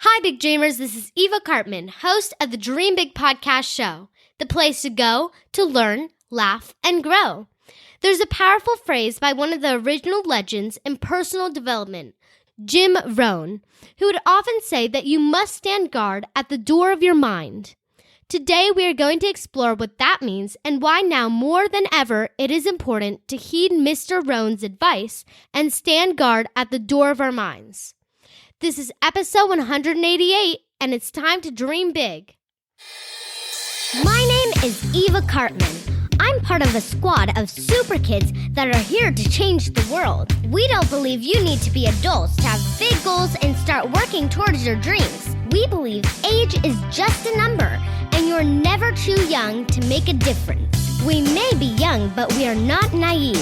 Hi, Big Dreamers. This is Eva Cartman, host of the Dream Big podcast show, the place to go to learn, laugh, and grow. There's a powerful phrase by one of the original legends in personal development, Jim Rohn, who would often say that you must stand guard at the door of your mind. Today, we are going to explore what that means and why now more than ever it is important to heed Mr. Rohn's advice and stand guard at the door of our minds. This is episode 188, and it's time to dream big. My name is Eva Cartman. I'm part of a squad of super kids that are here to change the world. We don't believe you need to be adults to have big goals and start working towards your dreams. We believe age is just a number, and you're never too young to make a difference. We may be young, but we are not naive.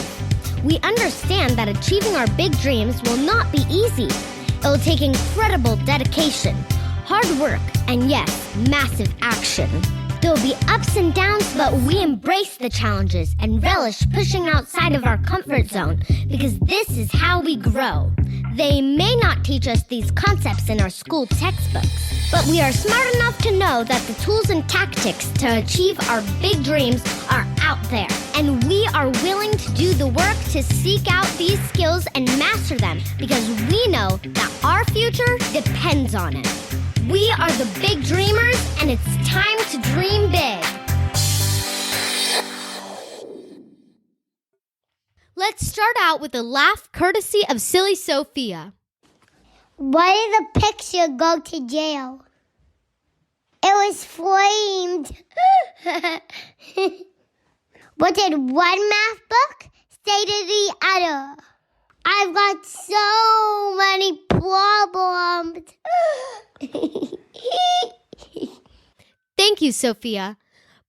We understand that achieving our big dreams will not be easy. It will take incredible dedication, hard work, and yes, massive action. There will be ups and downs, but we embrace the challenges and relish pushing outside of our comfort zone because this is how we grow. They may not teach us these concepts in our school textbooks, but we are smart enough to know that the tools and tactics to achieve our big dreams are out there. And we are willing to do the work to seek out these skills and master them because we know that our future depends on it. We are the Big Dreamers, and it's time to dream big. Let's start out with a laugh courtesy of silly Sophia. Why did the picture go to jail? It was framed. What did one math book say to the other? I've got so many problems. Thank you, Sophia.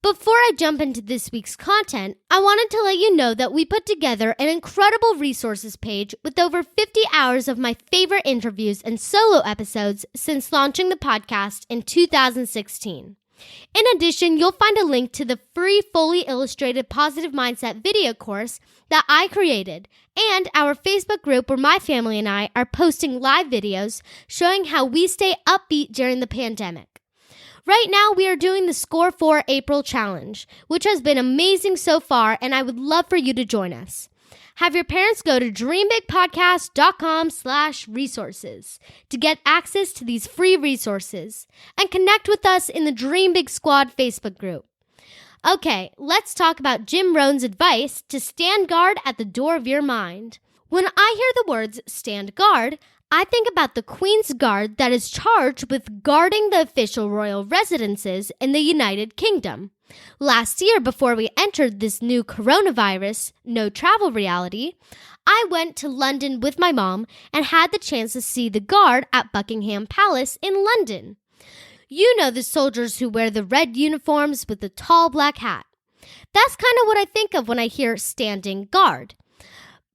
Before I jump into this week's content, I wanted to let you know that we put together an incredible resources page with over 50 hours of my favorite interviews and solo episodes since launching the podcast in 2016. In addition, you'll find a link to the free fully illustrated positive mindset video course that I created and our Facebook group where my family and I are posting live videos showing how we stay upbeat during the pandemic. Right now, we are doing the Score 4 April Challenge, which has been amazing so far, and I would love for you to join us. Have your parents go to dreambigpodcast.com/resources to get access to these free resources and connect with us in the Dream Big Squad Facebook group. Okay, let's talk about Jim Rohn's advice to stand guard at the door of your mind. When I hear the words stand guard, I think about the Queen's Guard that is charged with guarding the official royal residences in the United Kingdom. Last year, before we entered this new coronavirus, no travel reality, I went to London with my mom and had the chance to see the guard at Buckingham Palace in London. You know the soldiers who wear the red uniforms with the tall black hat. That's kind of what I think of when I hear standing guard.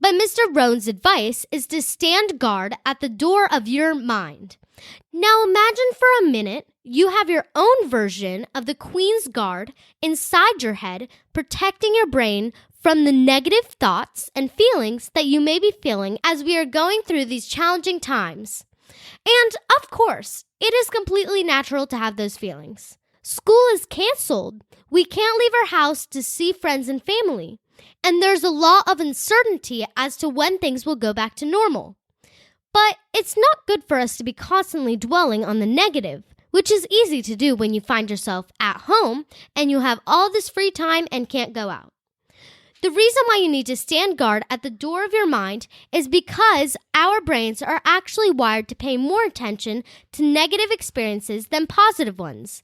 But Mr. Rohn's advice is to stand guard at the door of your mind. Now imagine for a minute you have your own version of the Queen's Guard inside your head, protecting your brain from the negative thoughts and feelings that you may be feeling as we are going through these challenging times. And of course, it is completely natural to have those feelings. School is canceled. We can't leave our house to see friends and family. And there's a lot of uncertainty as to when things will go back to normal. But it's not good for us to be constantly dwelling on the negative, which is easy to do when you find yourself at home and you have all this free time and can't go out. The reason why you need to stand guard at the door of your mind is because our brains are actually wired to pay more attention to negative experiences than positive ones.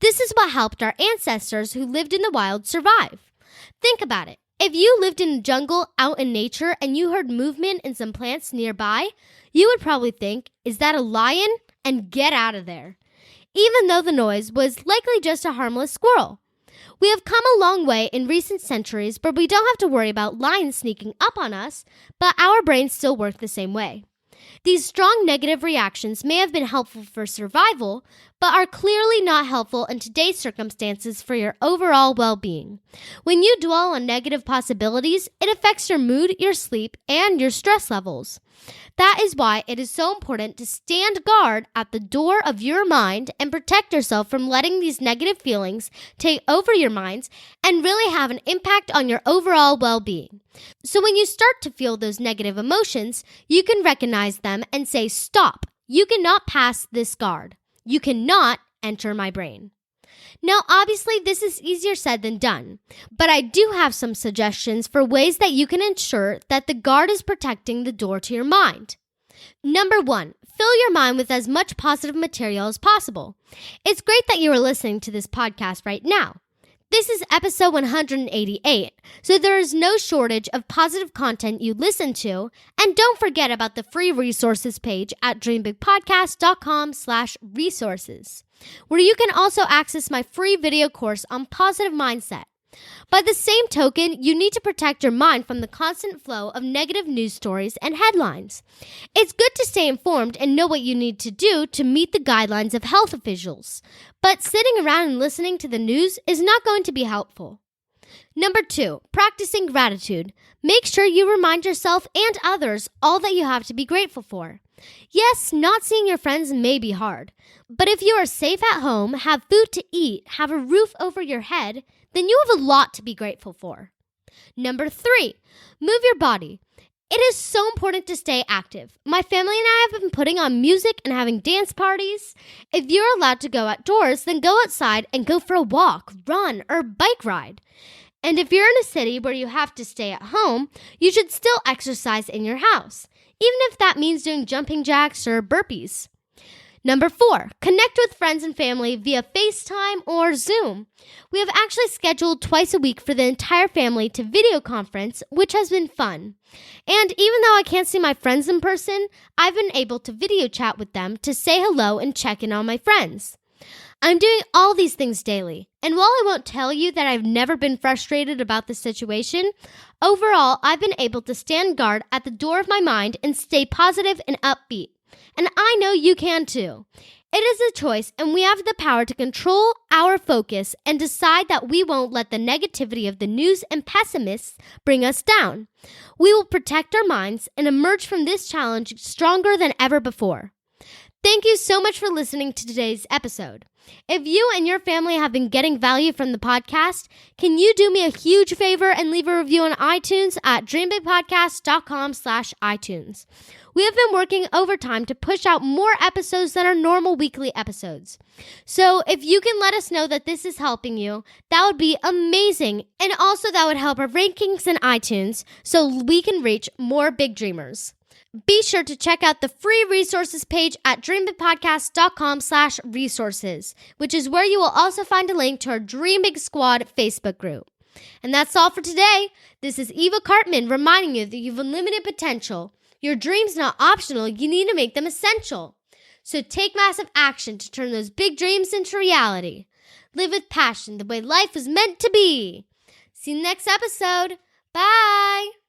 This is what helped our ancestors who lived in the wild survive. Think about it. If you lived in a jungle out in nature and you heard movement in some plants nearby, you would probably think, is that a lion? And get out of there. Even though the noise was likely just a harmless squirrel. We have come a long way in recent centuries, but we don't have to worry about lions sneaking up on us, but our brains still work the same way. These strong negative reactions may have been helpful for survival, but are clearly not helpful in today's circumstances for your overall well-being. When you dwell on negative possibilities, it affects your mood, your sleep, and your stress levels. That is why it is so important to stand guard at the door of your mind and protect yourself from letting these negative feelings take over your minds and really have an impact on your overall well-being. So when you start to feel those negative emotions, you can recognize them and say, stop, you cannot pass this guard. You cannot enter my brain. Now, obviously, this is easier said than done, but I do have some suggestions for ways that you can ensure that the guard is protecting the door to your mind. Number 1, fill your mind with as much positive material as possible. It's great that you are listening to this podcast right now. This is episode 188, so there is no shortage of positive content you listen to, and don't forget about the free resources page at dreambigpodcast.com/resources, where you can also access my free video course on positive mindset. By the same token, you need to protect your mind from the constant flow of negative news stories and headlines. It's good to stay informed and know what you need to do to meet the guidelines of health officials, but sitting around and listening to the news is not going to be helpful. Number 2, practicing gratitude. Make sure you remind yourself and others all that you have to be grateful for. Yes, not seeing your friends may be hard, but if you are safe at home, have food to eat, have a roof over your head, then you have a lot to be grateful for. Number 3, move your body. It is so important to stay active. My family and I have been putting on music and having dance parties. If you're allowed to go outdoors, then go outside and go for a walk, run, or bike ride. And if you're in a city where you have to stay at home, you should still exercise in your house, even if that means doing jumping jacks or burpees. Number 4, connect with friends and family via FaceTime or Zoom. We have actually scheduled twice a week for the entire family to video conference, which has been fun. And even though I can't see my friends in person, I've been able to video chat with them to say hello and check in on my friends. I'm doing all these things daily, and while I won't tell you that I've never been frustrated about the situation, overall, I've been able to stand guard at the door of my mind and stay positive and upbeat. And I know you can too. It is a choice, and we have the power to control our focus and decide that we won't let the negativity of the news and pessimists bring us down. We will protect our minds and emerge from this challenge stronger than ever before. Thank you so much for listening to today's episode. If you and your family have been getting value from the podcast, can you do me a huge favor and leave a review on iTunes at dreambigpodcast.com/iTunes. We have been working overtime to push out more episodes than our normal weekly episodes. So if you can let us know that this is helping you, that would be amazing. And also that would help our rankings in iTunes so we can reach more big dreamers. Be sure to check out the free resources page at dreambigpodcast.com/resources, which is where you will also find a link to our Dream Big Squad Facebook group. And that's all for today. This is Eva Cartman reminding you that you have unlimited potential. Your dreams not optional, you need to make them essential. So take massive action to turn those big dreams into reality. Live with passion the way life was meant to be. See you next episode. Bye.